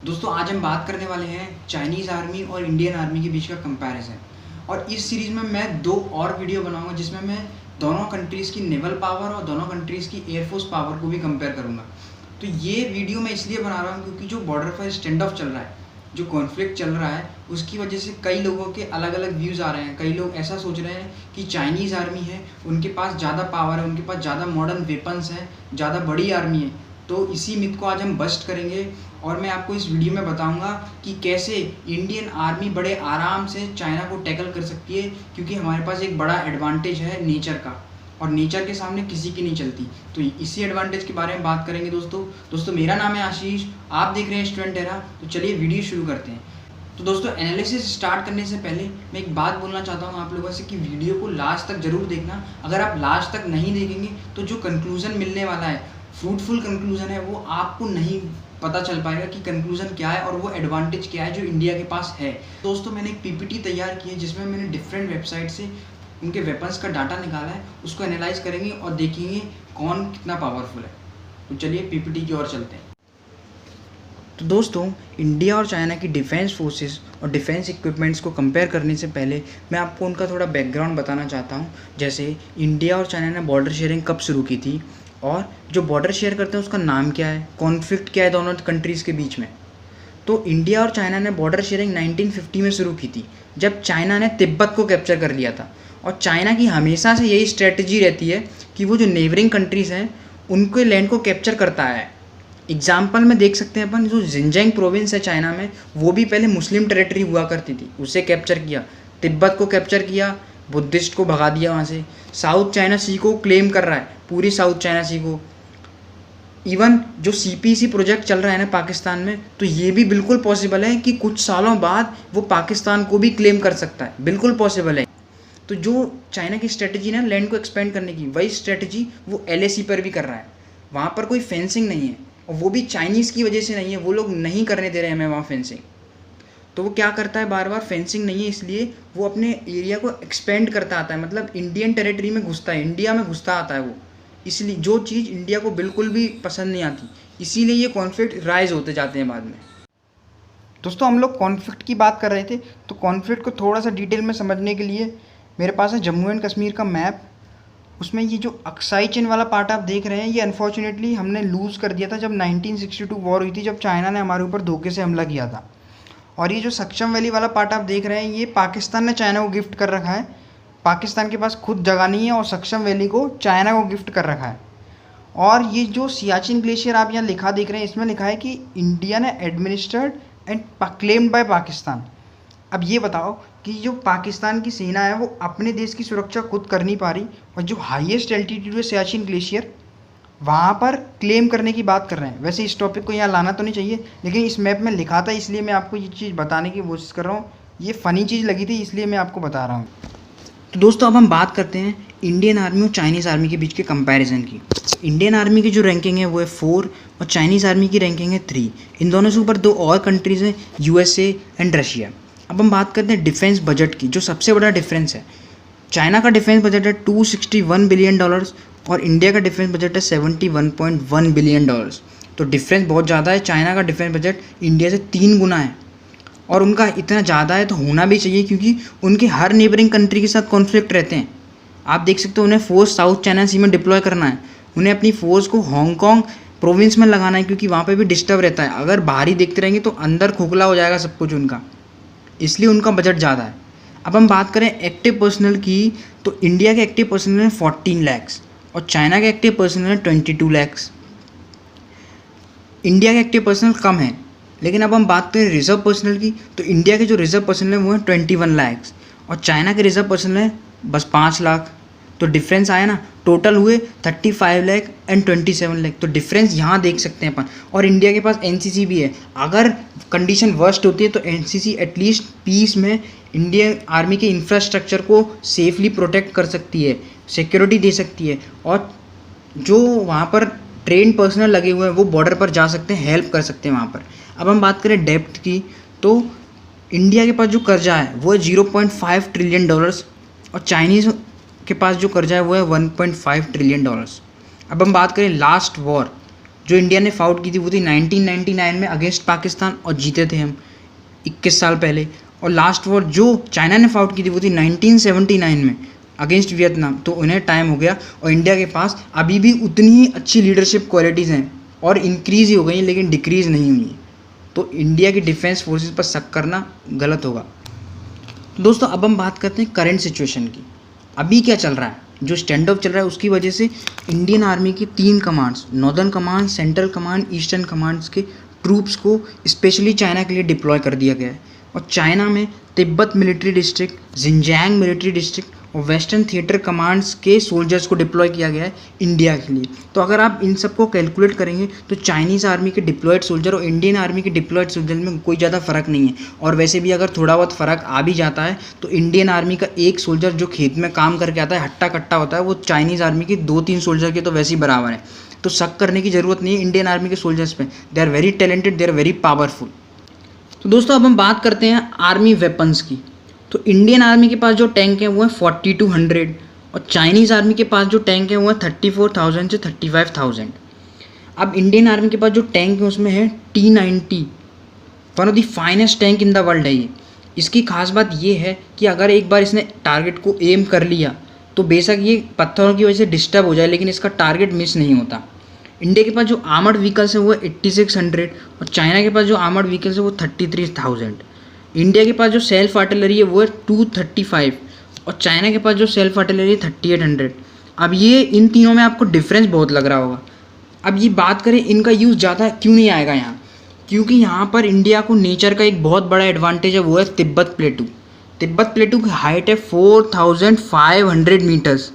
दोस्तों आज हम बात करने वाले हैं चाइनीज़ आर्मी और इंडियन आर्मी के बीच का कंपैरिजन। और इस सीरीज़ में मैं 2 और वीडियो बनाऊंगा जिसमें मैं दोनों कंट्रीज़ की नेवल पावर और दोनों कंट्रीज़ की एयरफोर्स पावर को भी कंपेयर करूंगा। तो ये वीडियो मैं इसलिए बना रहा हूँ क्योंकि जो बॉर्डर पर स्टैंड ऑफ चल रहा है, जो कॉन्फ्लिक्ट चल रहा है, उसकी वजह से कई लोगों के अलग अलग व्यूज़ आ रहे हैं। कई लोग ऐसा सोच रहे हैं कि चाइनीज़ आर्मी है, उनके पास ज़्यादा पावर है, उनके पास ज़्यादा मॉडर्न वेपन्स हैं, ज़्यादा बड़ी आर्मी है। तो इसी मिथ को आज हम बस्ट करेंगे और मैं आपको इस वीडियो में बताऊंगा कि कैसे इंडियन आर्मी बड़े आराम से चाइना को टैकल कर सकती है, क्योंकि हमारे पास एक बड़ा एडवांटेज है नेचर का, और नेचर के सामने किसी की नहीं चलती। तो इसी एडवांटेज के बारे में बात करेंगे दोस्तों मेरा नाम है आशीष, आप देख रहे हैं स्टूडेंट एरा। तो चलिए वीडियो शुरू करते हैं। तो दोस्तों एनालिसिस स्टार्ट करने से पहले मैं एक बात बोलना चाहता हूँ आप लोगों से कि वीडियो को लास्ट तक ज़रूर देखना। अगर आप लास्ट तक नहीं देखेंगे तो जो कंक्लूज़न मिलने वाला है, फ्रूटफुल कंक्लूज़न है, वो आपको नहीं पता चल पाएगा कि कंक्लूज़न क्या है और वो एडवांटेज क्या है जो इंडिया के पास है। दोस्तों मैंने एक पीपीटी तैयार की है जिसमें मैंने डिफरेंट वेबसाइट से उनके वेपन्स का डाटा निकाला है, उसको एनालाइज करेंगे और देखेंगे कौन कितना पावरफुल है। तो चलिए पीपीटी की ओर चलते हैं। तो दोस्तों इंडिया और चाइना की डिफेंस फोर्सेस और डिफेंस इक्विपमेंट्स को कंपेयर करने से पहले मैं आपको उनका थोड़ा बैकग्राउंड बताना चाहता हूँ। जैसे इंडिया और चाइना ने बॉर्डर शेयरिंग कब शुरू की थी, और जो बॉर्डर शेयर करते हैं उसका नाम क्या है, कॉन्फ्लिक्ट क्या है दोनों कंट्रीज़ के बीच में। तो इंडिया और चाइना ने बॉर्डर शेयरिंग 1950 में शुरू की थी, जब चाइना ने तिब्बत को कैप्चर कर लिया था। और चाइना की हमेशा से यही स्ट्रेटजी रहती है कि वो जो नेबरिंग कंट्रीज़ हैं उनके लैंड को कैप्चर करता है। एग्जाम्पल में देख सकते हैं अपन, जो जिनजियांग प्रोविंस है चाइना में, वो भी पहले मुस्लिम टेरिटरी हुआ करती थी, उसे कैप्चर किया, तिब्बत को कैप्चर किया, बुद्धिस्ट को भगा दिया वहाँ से। साउथ चाइना सी को क्लेम कर रहा है, पूरी साउथ चाइना सी को। इवन जो सीपीसी प्रोजेक्ट चल रहा है ना पाकिस्तान में, तो ये भी बिल्कुल पॉसिबल है कि कुछ सालों बाद वो पाकिस्तान को भी क्लेम कर सकता है, बिल्कुल पॉसिबल है। तो जो चाइना की स्ट्रेटजी ना लैंड को एक्सपेंड करने की, वही स्ट्रेटजी वो एलएसी पर भी कर रहा है। वहाँ पर कोई फेंसिंग नहीं है, और वो भी चाइनीज़ की वजह से नहीं है, वो लोग नहीं करने दे रहे हैं हमें वहाँ फेंसिंग। तो वो क्या करता है, बार बार फेंसिंग नहीं है इसलिए वो अपने एरिया को एक्सपेंड करता आता है, मतलब इंडियन टेरिटरी में घुसता है, इंडिया में घुसता आता है वो। इसलिए जो चीज़ इंडिया को बिल्कुल भी पसंद नहीं आती, इसीलिए ये कॉन्फ्लिक्ट राइज होते जाते हैं बाद में। दोस्तों हम लोग कॉन्फ्लिक्ट की बात कर रहे थे, तो कॉन्फ्लिक्ट को थोड़ा सा डिटेल में समझने के लिए मेरे पास है जम्मू एंड कश्मीर का मैप। उसमें ये जो अक्साई चिन वाला पार्ट आप देख रहे हैं, ये अनफॉर्चुनेटली हमने लूज़ कर दिया था जब 1962 वॉर हुई थी, जब चाइना ने हमारे ऊपर धोखे से हमला किया था। और ये जो सक्चम वैली वाला पार्ट आप देख रहे हैं, ये पाकिस्तान ने चाइना को गिफ्ट कर रखा है। पाकिस्तान के पास खुद जगह नहीं है और सक्चम वैली को चाइना को गिफ्ट कर रखा है। और ये जो सियाचिन ग्लेशियर आप यहाँ लिखा देख रहे हैं, इसमें लिखा है कि इंडिया ने administered and claimed by Pakistan. अब ये बताओ कि जो पाकिस्तान की सेना है वो अपने देश की सुरक्षा खुद कर नहीं पा रही, और जो हाईएस्ट एल्टीट्यूड है सियाचिन ग्लेशियर, वहाँ पर क्लेम करने की बात कर रहे हैं। वैसे इस टॉपिक को यहाँ लाना तो नहीं चाहिए, लेकिन इस मैप में लिखा था इसलिए मैं आपको ये चीज़ बताने की कोशिश कर रहा हूँ। ये फ़नी चीज़ लगी थी इसलिए मैं आपको बता रहा हूँ। तो दोस्तों अब हम बात करते हैं इंडियन आर्मी और चाइनीज़ आर्मी के बीच के कंपैरिजन की। इंडियन आर्मी की जो रैंकिंग है वो है 4 और चाइनीज़ आर्मी की रैंकिंग है 3। इन दोनों से ऊपर 2 और कंट्रीज़ हैं, यूएसए एंड रशिया। अब हम बात करते हैं डिफेंस बजट की, जो सबसे बड़ा डिफरेंस है। चाइना का डिफेंस बजट है $261 बिलियन और इंडिया का डिफेंस बजट है $71.1 बिलियन। तो डिफरेंस बहुत ज़्यादा है। चाइना का डिफेंस बजट इंडिया से 3 गुना है, और उनका इतना ज़्यादा है तो होना भी चाहिए, क्योंकि उनके हर नेबरिंग कंट्री के साथ कॉन्फ्लिक्ट रहते हैं। आप देख सकते हो, उन्हें फोर्स साउथ चाइना सी में डिप्लॉय करना है, उन्हें अपनी फोर्स को हांगकांग प्रोविंस में लगाना है, क्योंकि वहाँ पे भी डिस्टर्ब रहता है। अगर बाहर ही देखते रहेंगे तो अंदर खोखला हो जाएगा सब कुछ उनका, इसलिए उनका बजट ज़्यादा है। अब हम बात करें एक्टिव पर्सनल की, तो इंडिया के एक्टिव पर्सनल है 14 लाख और चाइना के एक्टिव पर्सनल है 22 लाख। इंडिया के एक्टिव पर्सनल कम है, लेकिन अब हम बात करें रिजर्व पर्सनल की, तो इंडिया के जो रिजर्व पर्सनल है वो है 21 लाख और चाइना के रिजर्व पर्सनल है बस 5 लाख। तो डिफरेंस आया ना, टोटल हुए 35 लाख एंड 27 लाख। तो डिफरेंस यहाँ देख सकते हैं अपन। और इंडिया के पास एनसीसी भी है। अगर कंडीशन वर्स्ट होती है तो एनसीसी एटलीस्ट पीस में इंडियन आर्मी के इंफ्रास्ट्रक्चर को सेफली प्रोटेक्ट कर सकती है, सिक्योरिटी दे सकती है, और जो वहाँ पर ट्रेन पर्सनल लगे हुए हैं वो बॉर्डर पर जा सकते हैं, हेल्प कर सकते हैं वहाँ पर। अब हम बात करें डेप्थ की, तो इंडिया के पास जो कर्जा है वो है $0.5 ट्रिलियन और चाइनीज़ के पास जो कर्जा है वो है $1.5 ट्रिलियन। अब हम बात करें लास्ट वॉर, जो इंडिया ने फाउट की थी वो थी 1999 में अगेंस्ट पाकिस्तान और जीते थे हम 21 साल पहले। और लास्ट वॉर जो चाइना ने फाउट की थी वो थी 1979 में अगेंस्ट वियतनाम। तो उन्हें टाइम हो गया और इंडिया के पास अभी भी उतनी ही अच्छी लीडरशिप क्वालिटीज़ हैं और इंक्रीज़ ही हो गई लेकिन डिक्रीज़ नहीं हुई। तो इंडिया की डिफेंस फोर्सेस पर शक करना गलत होगा। तो दोस्तों अब हम बात करते हैं करंट सिचुएशन की। अभी क्या चल रहा है, जो स्टैंड ऑफ चल रहा है उसकी वजह से इंडियन आर्मी की 3 commands, northern command, central command, eastern commands के ट्रूप्स को स्पेशली चाइना के लिए डिप्लॉय कर दिया गया है। और चाइना में Tibet military district, Jinjiang military district और वेस्टर्न थिएटर कमांड्स के सोल्जर्स को डिप्लॉय किया गया है इंडिया के लिए। तो अगर आप इन सबको कैलकुलेट करेंगे तो चाइनीज़ आर्मी के डिप्लॉयड सोल्जर और इंडियन आर्मी के डिप्लॉयड सोल्जर में कोई ज़्यादा फ़र्क नहीं है। और वैसे भी अगर थोड़ा बहुत फ़र्क आ भी जाता है तो इंडियन आर्मी का एक सोल्जर जो खेत में काम करके आता है, हट्टा कट्टा होता है, वो चाइनीज़ आर्मी के 2-3 सोल्जर के तो वैसे ही बराबर है। तो शक करने की ज़रूरत नहीं है इंडियन आर्मी के सोल्जर्स पे। They are very talented, they are very powerful. तो दोस्तों अब हम बात करते हैं आर्मी वेपन्स की। तो इंडियन आर्मी के पास जो टैंक हैं वो है 4200 और चाइनीज़ आर्मी के पास जो टैंक है वो है 34,000 से 35,000। अब इंडियन आर्मी के पास जो टैंक है उसमें है T90, one of the finest tank in the world है ये। इसकी खास बात ये है कि अगर एक बार इसने टारगेट को एम कर लिया तो बेशक ये पत्थरों की वजह से डिस्टर्ब हो जाए लेकिन इसका टारगेट मिस नहीं होता। इंडिया के पास जो आर्मर्ड व्हीकल्स है वो है 8600 और चाइना के पास जो आर्मर्ड व्हीकल्स है वो 33,000। इंडिया के पास जो सेल्फ आर्टिलरी है वो है 235 और चाइना के पास जो सेल्फ आर्टिलरी है 3800। अब ये इन तीनों में आपको डिफरेंस बहुत लग रहा होगा। अब ये बात करें इनका यूज़ ज़्यादा क्यों नहीं आएगा यहाँ, क्योंकि यहाँ पर इंडिया को नेचर का एक बहुत बड़ा एडवांटेज है, वो है तिब्बत प्लेटू। तिब्बत प्लेटू की हाइट है 4500 मीटर्स।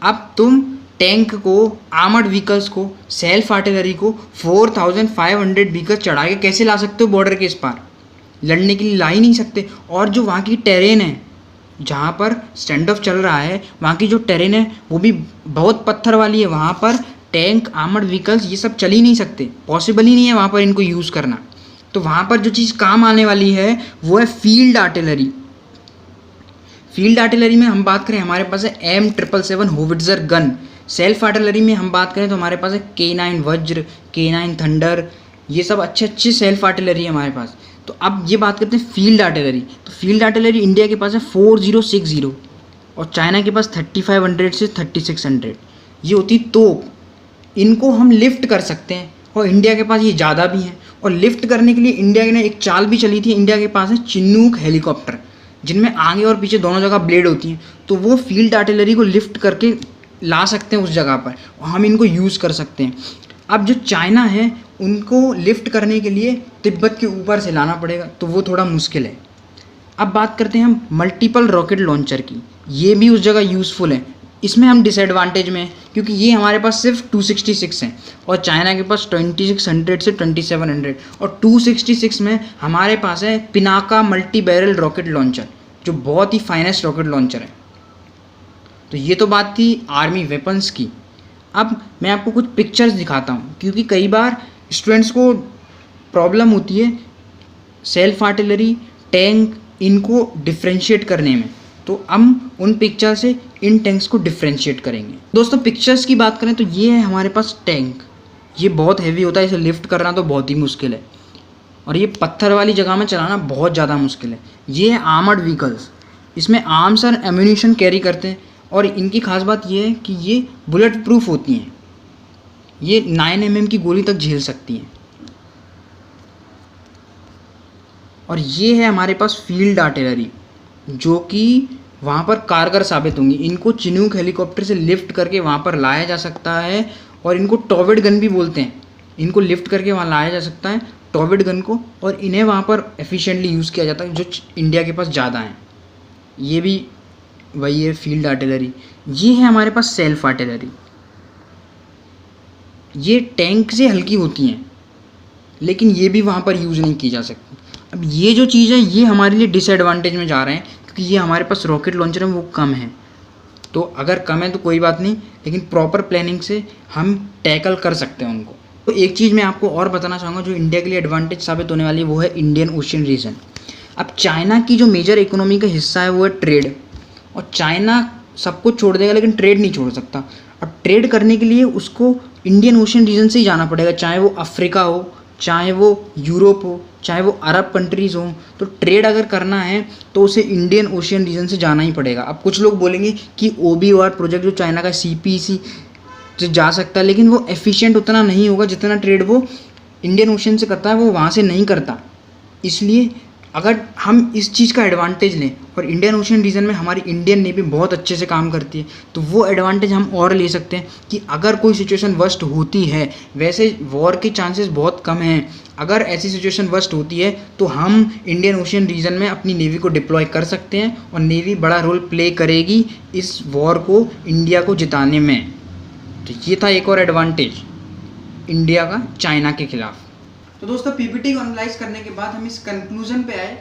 अब तुम टैंक को, आर्मर्ड व्हीकल्स को, सेल्फ आर्टिलरी को 4500 व्हीकल चढ़ा के कैसे ला सकते हो बॉर्डर के इस पार? लड़ने के लिए ला ही नहीं सकते। और जो वहाँ की टेरेन है, जहाँ पर स्टैंड ऑफ चल रहा है, वहाँ की जो टेरेन है वो भी बहुत पत्थर वाली है। वहाँ पर टैंक, आर्मर्ड व्हीकल्स ये सब चल ही नहीं सकते, पॉसिबल ही नहीं है वहाँ पर इनको यूज़ करना। तो वहाँ पर जो चीज़ काम आने वाली है वो है फील्ड आर्टिलरी। फील्ड आर्टिलरी में हम बात करें हमारे पास है M777 होविट्ज़र गन। सेल्फ आर्टिलरी में हम बात करें तो हमारे पास है K9 वज्र, K9 थंडर, ये सब अच्छे अच्छे आर्टिलरी है हमारे पास। तो अब ये बात करते हैं फील्ड आर्टिलरी। तो फील्ड आर्टिलरी इंडिया के पास है 4060 और चाइना के पास 3500 से 3600। ये होती तोप, इनको हम लिफ्ट कर सकते हैं और इंडिया के पास ये ज़्यादा भी हैं। और लिफ्ट करने के लिए इंडिया ने एक चाल भी चली थी, इंडिया के पास है चिनूक हेलीकॉप्टर, जिनमें आगे और पीछे दोनों जगह ब्लेड होती हैं। तो वो फील्ड आर्टिलरी को लिफ्ट करके ला सकते हैं उस जगह पर और हम इनको यूज़ कर सकते हैं। अब जो चाइना है उनको लिफ्ट करने के लिए तिब्बत के ऊपर से लाना पड़ेगा, तो वो थोड़ा मुश्किल है। अब बात करते हैं हम मल्टीपल रॉकेट लॉन्चर की। ये भी उस जगह यूज़फुल है। इसमें हम डिसएडवांटेज में हैं क्योंकि ये हमारे पास सिर्फ 266 हैं और चाइना के पास 2600 से 2700। और 266 में हमारे पास है Pinaka multi barrel rocket launcher, जो बहुत ही फाइनेस्ट रॉकेट लॉन्चर है। तो ये तो बात थी आर्मी वेपन्स की। अब मैं आपको कुछ पिक्चर्स दिखाता हूँ, क्योंकि कई बार स्टूडेंट्स को प्रॉब्लम होती है सेल्फ आर्टिलरी, टैंक, इनको डिफ्रेंशिएट करने में। तो हम उन पिक्चर से इन टैंक्स को डिफ्रेंशिएट करेंगे। दोस्तों पिक्चर्स की बात करें तो ये है हमारे पास टैंक। ये बहुत हैवी होता है, इसे लिफ्ट करना तो बहुत ही मुश्किल है और ये पत्थर वाली जगह में चलाना बहुत ज़्यादा मुश्किल है। ये है आर्मर्ड व्हीकल्स, इसमें आर्म्स और एम्यूनिशन कैरी करते हैं और इनकी खास बात ये है कि ये बुलेट प्रूफ होती हैं। ये 9 mm की गोली तक झेल सकती हैं। और ये है हमारे पास फील्ड आर्टिलरी, जो कि वहाँ पर कारगर साबित होंगी। इनको चिनूक हेलीकॉप्टर से लिफ्ट करके वहाँ पर लाया जा सकता है और इनको टॉवेड गन भी बोलते हैं। इनको लिफ्ट करके वहाँ लाया जा सकता है टॉवेड गन को, और इन्हें वहाँ पर एफिशिएंटली यूज़ किया जाता है, जो इंडिया के पास ज़्यादा हैं। ये भी वही है फील्ड आर्टिलरी। ये है हमारे पास सेल्फ आर्टिलरी। ये टैंक से हल्की होती हैं लेकिन ये भी वहाँ पर यूज़ नहीं की जा सकती। अब ये जो चीज़ है ये हमारे लिए डिसएडवांटेज में जा रहे हैं, क्योंकि ये हमारे पास रॉकेट लॉन्चर है वो कम है। तो अगर कम है तो कोई बात नहीं, लेकिन प्रॉपर प्लानिंग से हम टैकल कर सकते हैं उनको। तो एक चीज़ मैं आपको और बताना चाहूँगा जो इंडिया के लिए एडवांटेज साबित होने वाली है, वो है इंडियन ओशियन रीजन। अब चाइना की जो मेजर इकोनॉमी का हिस्सा है वो है ट्रेड, और चाइना सब कुछ छोड़ देगा लेकिन ट्रेड नहीं छोड़ सकता। अब ट्रेड करने के लिए उसको इंडियन ओशन रीजन से ही जाना पड़ेगा, चाहे वो अफ्रीका हो, चाहे वो यूरोप हो, चाहे वो अरब कंट्रीज़ हों। तो ट्रेड अगर करना है तो उसे इंडियन ओशियन रीजन से जाना ही पड़ेगा। अब कुछ लोग बोलेंगे कि OBOR प्रोजेक्ट जो चाइना का CPEC से जा सकता है, लेकिन वो एफिशिएंट उतना नहीं होगा जितना ट्रेड वो इंडियन ओशन से करता है, वो वहाँ से नहीं करता। इसलिए अगर हम इस चीज़ का एडवांटेज लें, और इंडियन ओशन रीजन में हमारी इंडियन नेवी बहुत अच्छे से काम करती है, तो वो एडवांटेज हम और ले सकते हैं कि अगर कोई सिचुएशन वर्स्ट होती है, वैसे वॉर के चांसेस बहुत कम हैं, अगर ऐसी सिचुएशन वर्स्ट होती है तो हम इंडियन ओशन रीजन में अपनी नेवी को डिप्लॉय कर सकते हैं और नेवी बड़ा रोल प्ले करेगी इस वॉर को इंडिया को जिताने में। तो ये था एक और एडवांटेज इंडिया का चाइना के खिलाफ। तो दोस्तों PPT को एनालाइज करने के बाद हम इस कंक्लूजन पे आए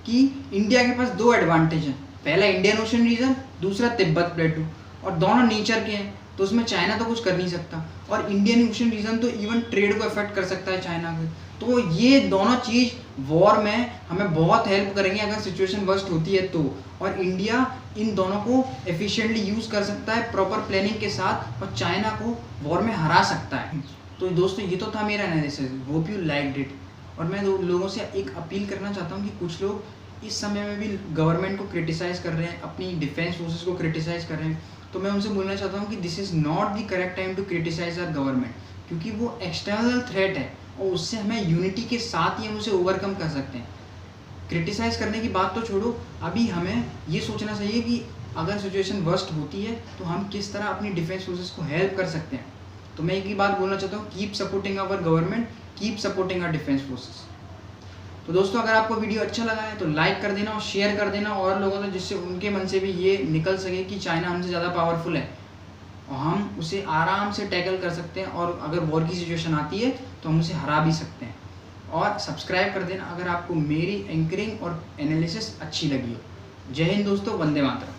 कि इंडिया के पास दो एडवांटेज हैं, पहला इंडियन ओशन रीजन, दूसरा तिब्बत प्लेटू, और दोनों नेचर के हैं, तो उसमें चाइना तो कुछ कर नहीं सकता, और इंडियन ओशन रीजन तो इवन ट्रेड को अफेक्ट कर सकता है चाइना के। तो ये दोनों चीज़ वॉर में हमें बहुत हेल्प करेंगे अगर सिचुएशन वर्स्ट होती है तो, और इंडिया इन दोनों को एफिशिएंटली यूज़ कर सकता है प्रॉपर प्लानिंग के साथ, और चाइना को वॉर में हरा सकता है। तो दोस्तों ये तो था मेरा analysis, hope you liked it. और मैं लोगों से एक अपील करना चाहता हूँ कि कुछ लोग इस समय में भी गवर्नमेंट को क्रिटिसाइज़ कर रहे हैं, अपनी डिफेंस फोर्सेस को क्रिटिसाइज़ कर रहे हैं, तो मैं उनसे बोलना चाहता हूँ कि this is not the correct time to criticise our government, क्योंकि वो एक्सटर्नल थ्रेट है और उससे हमें यूनिटी के साथ ही हम उसे ओवरकम कर सकते हैं। क्रिटिसाइज़ करने की बात तो छोड़ो, अभी हमें ये सोचना चाहिए कि अगर सिचुएशन वर्स्ट होती है तो हम किस तरह अपनी डिफेंस फोर्सेस को हेल्प कर सकते हैं। तो मैं एक ही बात बोलना चाहता हूँ, keep supporting our government, keep supporting our defence forces. तो दोस्तों अगर आपको वीडियो अच्छा लगा है तो लाइक कर देना और शेयर कर देना और लोगों तक, जिससे उनके मन से भी ये निकल सके कि चाइना हमसे ज़्यादा पावरफुल है और हम उसे आराम से टैकल कर सकते हैं, और अगर वॉर की सिचुएशन आती है तो हम उसे हरा भी सकते हैं। और सब्सक्राइब कर देना अगर आपको मेरी एंकरिंग और एनालिसिस अच्छी लगी हो। जय हिंद दोस्तों, वंदे मातरम।